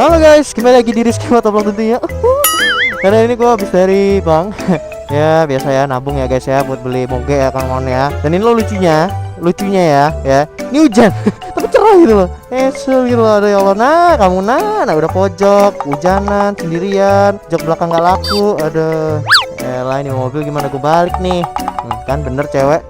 Halo guys, kembali lagi di Rizky Motovlog tentunya. Karena ini gue habis dari bank. Ya biasa ya, nabung ya guys ya, buat beli moge ya kawan ya. Dan ini lo lucunya ya. Ini hujan, tapi cerah gitu loh. Esul gitu loh, aduh ya Allah. Nah kamu nah udah pojok, hujanan sendirian, jok belakang gak laku. Aduh, elah ini mobil gimana gue balik nih? Kan bener cewek.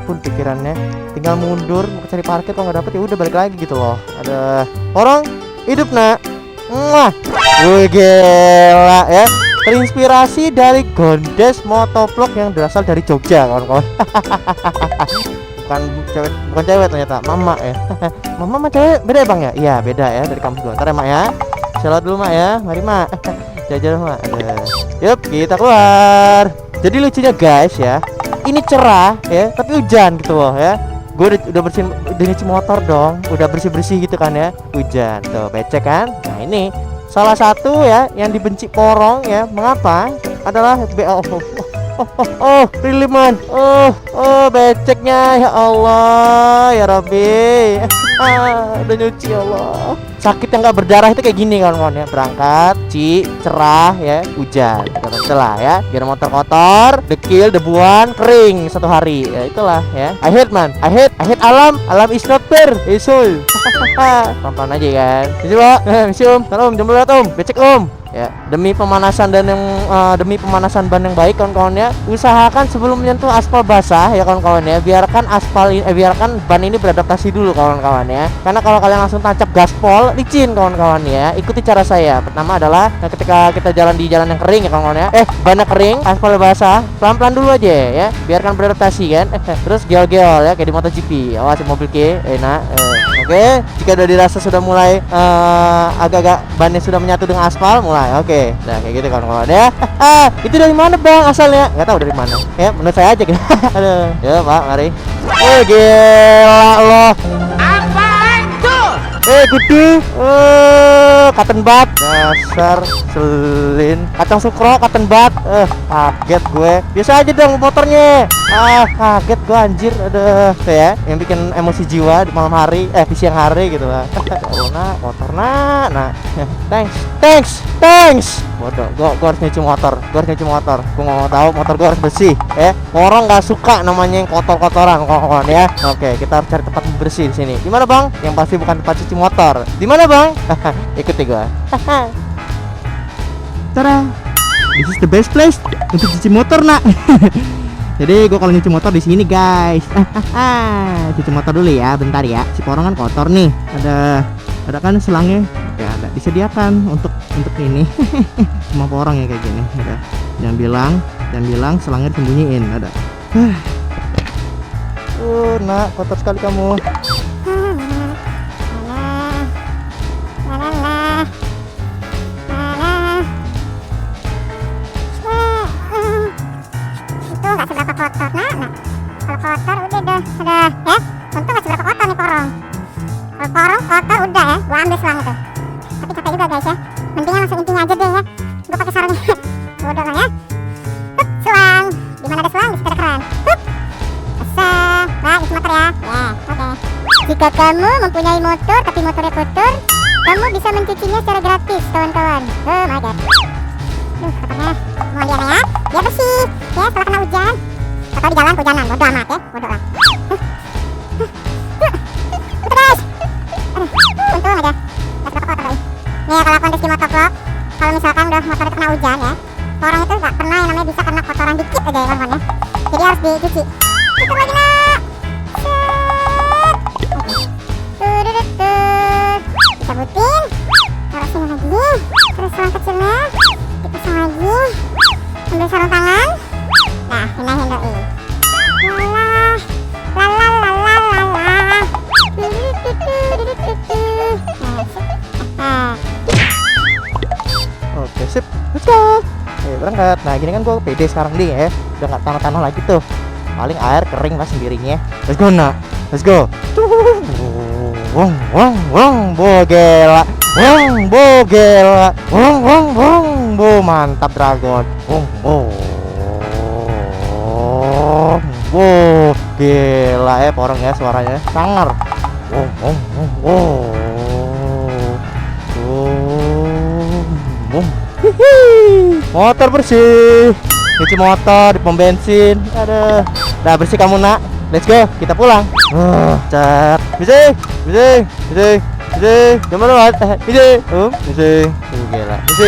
Pun pikirannya tinggal mundur mau cari parkir, kalau nggak dapet ya udah balik lagi gitu loh. Ada orang hidup nak. Wah, wih gila ya. Terinspirasi dari Gondes Motovlog yang berasal dari Jogja kawan-kawan. bukan cewek ternyata, mama ya. Mama sama cewek beda ya bang ya? Iya beda ya, dari kampus gua. Ntar ya mak ya, salat dulu mak ya, mari mak. Jajan mak. Yup, kita keluar. Jadi lucunya guys ya, ini cerah ya, tapi hujan gitu loh ya. Gue udah nyuci motor dong, udah bersih gitu kan ya, hujan tuh becek kan. Nah ini salah satu ya yang dibenci porong ya, mengapa adalah really man, beceknya ya Allah ya Rabbi. Udah nyuci ya Allah. Sakit yang gak berdarah itu kayak gini kawan-kawan ya, berangkat cerah ya, hujan itulah ya, biar motor kotor, dekil, debuan, kering satu hari ya, itulah ya. I hate alam is not fair isul. Pelan-pelan aja kan. Jadi pak, misium, om, jempol om, becek om. Ya, demi pemanasan ban yang baik kawan-kawan ya, usahakan sebelum menyentuh aspal basah ya kawan-kawan ya, biarkan ban ini beradaptasi dulu kawan-kawan ya. Karena kalau kalian langsung tancap gaspol, licin kawan-kawan ya. Ikuti cara saya. Pertama adalah ketika kita jalan di jalan yang kering ya kawan-kawan ya, bannya kering, aspal basah, pelan-pelan dulu aja ya, biarkan beradaptasi kan. Terus geol-geol ya, kayak di MotoGP. Awas mobil enak. Oke, jika udah dirasa sudah mulai agak-agak bannya sudah menyatu dengan aspal, mulai. Oke, nah kayak gitu kawan-kawan ya. Itu dari mana bang asalnya? Nggak tahu dari mana. Ya menurut saya aja gitu. Aduh, ya pak, mari. Gila loh. Apaan tuh? Gede. Cotton bud. Dasar selin. Kacang sukro, cotton bud. Kaget gue. Biasa aja dong motornya. Kaget gue anjir. Aduh, tuh ya, yang bikin emosi jiwa di malam hari, di siang hari gitu lah. Motor nah. Thanks. Bodoh, gua harus nyuci motor. Gua nggak mau tahu, motor gua harus bersih. Orang nggak suka namanya yang kotor-kotoran kawan-kawan ya. Oke, kita harus cari tempat bersih di sini. Di mana bang? Yang pasti bukan tempat cuci motor. Di mana bang? Ikuti gua. Tara, this is the best place untuk cuci motor nak. Jadi gue kalau nyuci motor di sini guys. Cuci motor dulu ya, bentar ya. Si porong kan kotor nih. Ada kan selangnya. Ya ada disediakan untuk ini. Semua porong ya kayak gini. Ada. Jangan bilang selangnya disembunyiin. Ada. Nak kotor sekali kamu. Kotor nah kalau kotor udah ya, untung gak seberapa kotor nih porong. Kalau porong kotor udah ya, gua ambil selang itu. Tapi capek juga guys ya, mendingan langsung intinya aja deh ya, gua pakai sarungnya. Bodoh lah ya. Selang, dimana ada selang? Di setir keren. Nah isi motor ya, oke. Jika kamu mempunyai motor tapi motornya kotor, kamu bisa mencucinya secara gratis kawan-kawan. Oh my god. Kotornya mau diana ya, biar bersih ya setelah kena hujan. Atau di jalan hujanan, bodo amat ya, bodo lah. Terus, untung aja, gak seberapa kotor lagi. Nih ya kalau kondisi motovlog, kalau misalkan udah motor itu kena hujan ya, porong itu gak pernah yang namanya bisa kena kotoran dikit aja ya kawan-kawan ya. Jadi harus dicuci. Putar lagi nak. Dicabutin, taruh sini lagi, terus selang kecilnya dipasang lagi, ambil sarung tangan. Nah, pindahin doi. Oke, sip. Let's go. Berangkat. Nah, gini kan gue pede sekarang nih ya. Udah nggak tanah-tanah lagi tuh. Paling air kering lah sendirinya. Let's go, nak. Let's go. Bogela. Mantap dragon. Gila ya porong ya, suaranya sangar. Hihi. Motor bersih. Cuci motor di pom bensin. Aduh. Udah bersih kamu nak. Let's go, kita pulang. Cat. Bisa. Jam lewat. Bisa. Gila. Bisa.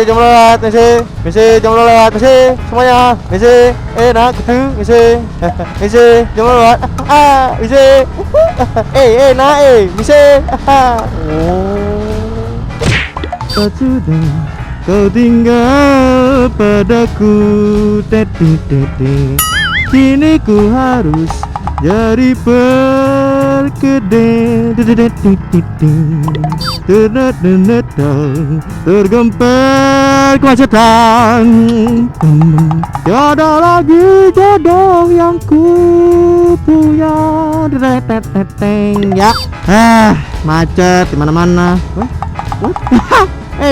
Jam lewat. Bisa. Jam lewat. Bisa. Semuanya. Bisa. Nak gitu. Bisa. Jam lewat. Bisa. Nak. Bisa. Tak sudah kau tinggal padaku, kini ku harus jadi perkedel, tergempar kemacetan. Tiada lagi jodoh yang ku punya. Ya, macet di mana-mana.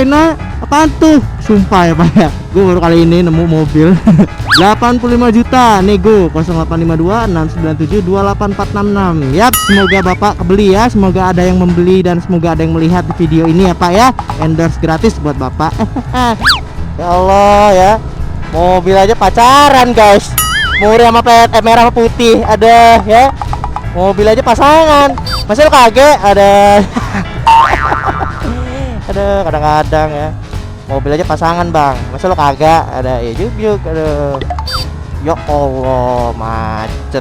Nah, apaan tuh? Sumpah ya Pak ya, gue baru kali ini nemu mobil 85 juta nego 0852 697 28466. Yap, semoga Bapak kebeli ya. Semoga ada yang membeli dan semoga ada yang melihat di video ini ya Pak ya. Endorse gratis buat Bapak. Ya Allah ya, mobil aja pacaran guys. Muri sama pet merah sama putih ada ya. Mobil aja pasangan. Masa lu kaget ada. Aduh, kadang-kadang ya mobil aja pasangan bang, masa lo kagak ada ya juk aduh. Ya Allah macet.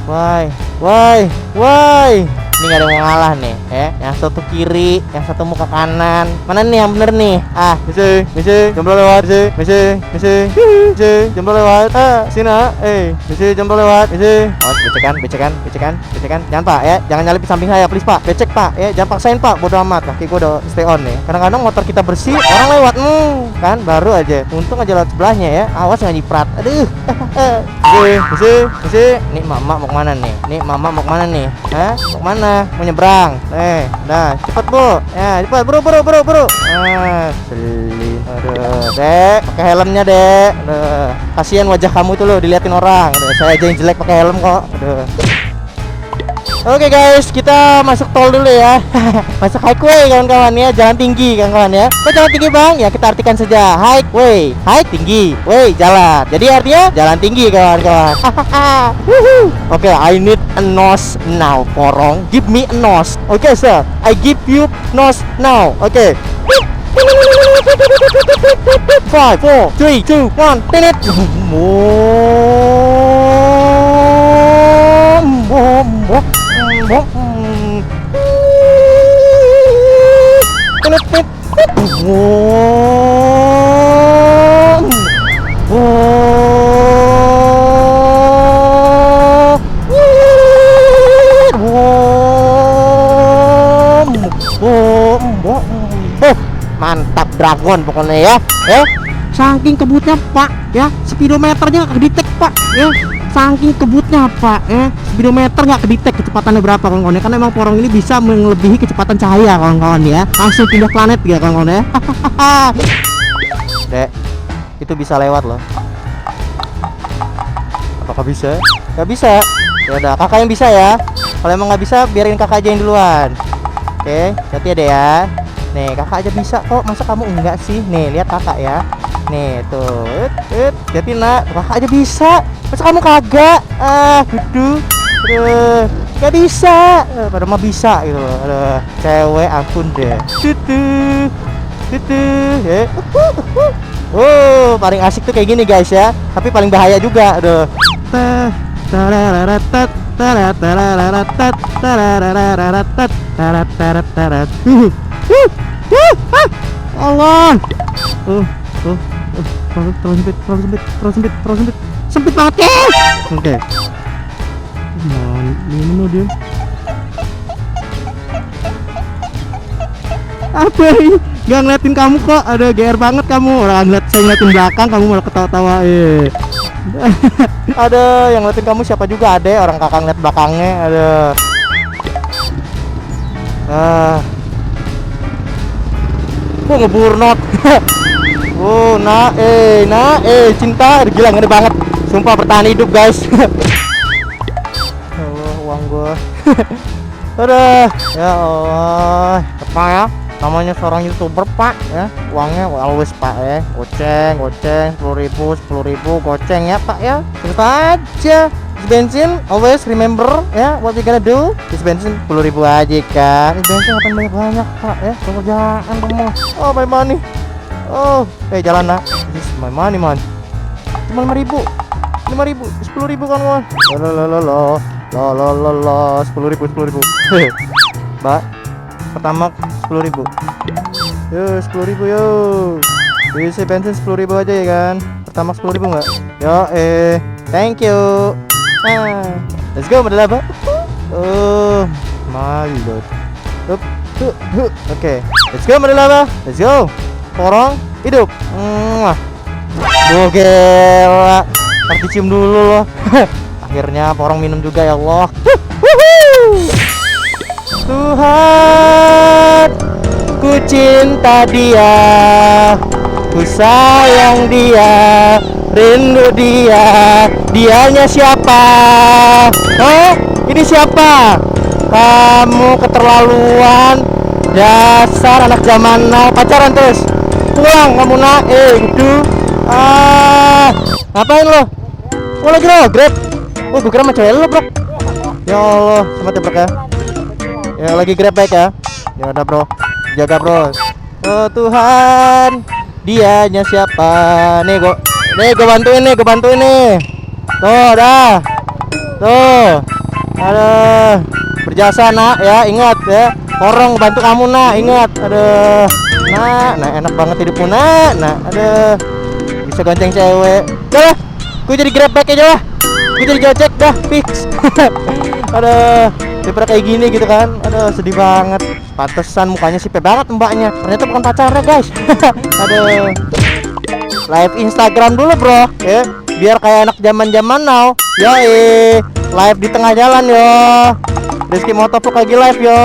Why ini gak ada yang mau ngalah nih ya. Yang satu kiri, yang satu muka kanan. Mana nih yang bener nih? Bisa jempol lewat, bisa jempol lewat. Sini bisa jempol lewat, bisa. Awas becekan. Jangan Pak ya, jangan nyalip di samping saya please Pak. Becek Pak ya, jangan paksain Pak, bodo amat. Kaki gua udah stay on nih. Kadang-kadang motor kita bersih, orang lewat kan baru aja. Untung aja lewat sebelahnya ya. Awas nggak nyiprat. Aduh. Bisa. Nih mama mau kemana nih? Mau kemana? Mau nyebrang. Dah, cepat Bu. Ya, cepat buru. Selin. Aduh, Dek, pakai helmnya, Dek. Aduh, kasihan wajah kamu tuh loh diliatin orang. Aduh, saya aja yang jelek pakai helm kok. Aduh. Oke guys, kita masuk tol dulu ya. Masuk highway kawan-kawan ya, jalan tinggi kawan-kawan ya. Kok jalan tinggi bang? Ya kita artikan saja highway, high tinggi, way jalan. Jadi artinya jalan tinggi kawan-kawan. Oke, I need a nose now, porong. Give me a nose. Oke sir, I give you nose now. Oke. 5, 4, 3, 2, 1, minute. Mantap dragon pokoknya ya. Saking kebutnya Pak ya, speedometernya nggak kedetek Pak ya. Saking kebutnya Pak speedometer nggak kedetek kecepatannya berapa kawan-kawan ya. Karena emang porong ini bisa melebihi kecepatan cahaya kawan-kawan ya. Langsung pindah planet ya kawan-kawan ya. Dek, itu bisa lewat loh. Apakah bisa? Gak bisa. Ya udah, kakak yang bisa ya. Kalau emang nggak bisa, biarin kakak aja yang duluan. Oke, hati ya Dek ya. Nih, kakak aja bisa kok. Masa kamu enggak sih? Nih, lihat kakak ya. Nih, tuh. Jadi nak, kakak aja bisa. Masa kamu kagak? Aduh. Gak bisa. Pada mah bisa gitu loh. Aduh, cewek ampun deh. Ya. Paling asik tuh kayak gini guys ya. Tapi paling bahaya juga. Aduh. Allah. Terlalu sempit banget ya. Oke. Mana dia? Apa ini? Gak ngeliatin kamu kok. Ada GR banget kamu. Orang saya ngeliatin belakang, kamu malah ketawa-tawa. Ada yang ngeliatin kamu siapa juga ada. Orang kakak ngeliat belakangnya. Ada. Ngeburnot. Cinta gila ngeri banget. Sumpah bertahan hidup guys. Allah, uang gua. Udah. Ya Allah. Apa ya? namanya seorang YouTuber Pak ya, uangnya always Pak ya, goceng 10.000 goceng ya Pak ya, terus aja bensin always remember ya, what we gonna do, is bensin 10.000 aja kan, bensin ngapain banyak Pak ya, pekerjaan kamu. Oh my money, oh jalan nak, this is my money man, cuma 5.000 10.000 kan mon, lo 10.000 Mbak, pertama 10.000 yo 10.000 yo, isi bensin 10.000 aja ya kan, pertama 10.000 nggak, yo thank you. Let's go model apa? Oh malu. Oke, let's go model apa? Let's go. Porong hidup. Gila, harus dicium dulu loh. Akhirnya porong minum juga ya Allah. Tuhan, ku cinta dia, ku sayang dia, rindu dia. Dianya siapa? Oh, ini siapa? Kamu keterlaluan, dasar anak zaman now. Pacaran terus, pulang kamu nak. Gitu. Ngapain lo? Oh lagi lo grab. Oh gue kira sama cewek lo bro. Ya Allah, selamat ya bro ya. Ya lagi grab baik ya. Ya udah bro, jaga bro. Oh Tuhan, dianya siapa? Nih gue bantuin nih. Tuh dah. Tuh. Aduh. Berjasa nak ya, ingat ya. Porong bantu kamu nak, ingat. Aduh. Nah enak banget hidupmu nak. Aduh. Bisa gonceng cewek. Udah lah. Gue jadi grab back aja lah. Gue jadi gojek dah, fix. Aduh. Daripada kayak gini gitu kan. Aduh, sedih banget. Pantesan mukanya sipet banget mbaknya. Ternyata bukan pacarnya, guys. Aduh. Live Instagram dulu, bro. Ya. Biar kayak anak zaman now. Live di tengah jalan yo. Rizky Motovlog lagi live yo.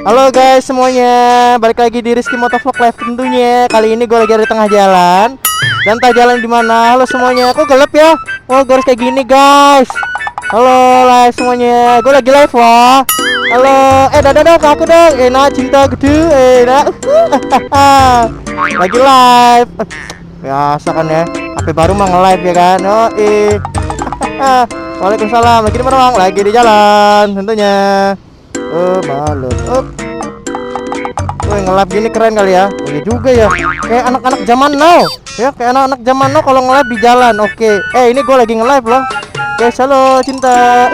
Halo guys semuanya, balik lagi di Rizky Motovlog live tentunya. Kali ini gue lagi ada di tengah jalan. Dan entah jalan di mana. Halo semuanya. Kok gelap ya? Oh, gue harus kayak gini guys. Halo live semuanya. Gue lagi live wah. Halo. Dadah dong aku dong. Nah cinta gede. Nah. Lagi live. Biasa kan ya. HP baru mah nge-live ya kan. Waalaikumsalam. Lagi di mana bang? Lagi di jalan tentunya. Malu. Nge-live gini keren kali ya. Oh iya juga ya. Kayak anak-anak zaman now. Ya kayak anak-anak zaman now kalau nge-live di jalan. Oke. Ini gue lagi nge-live loh. Guys, halo cinta.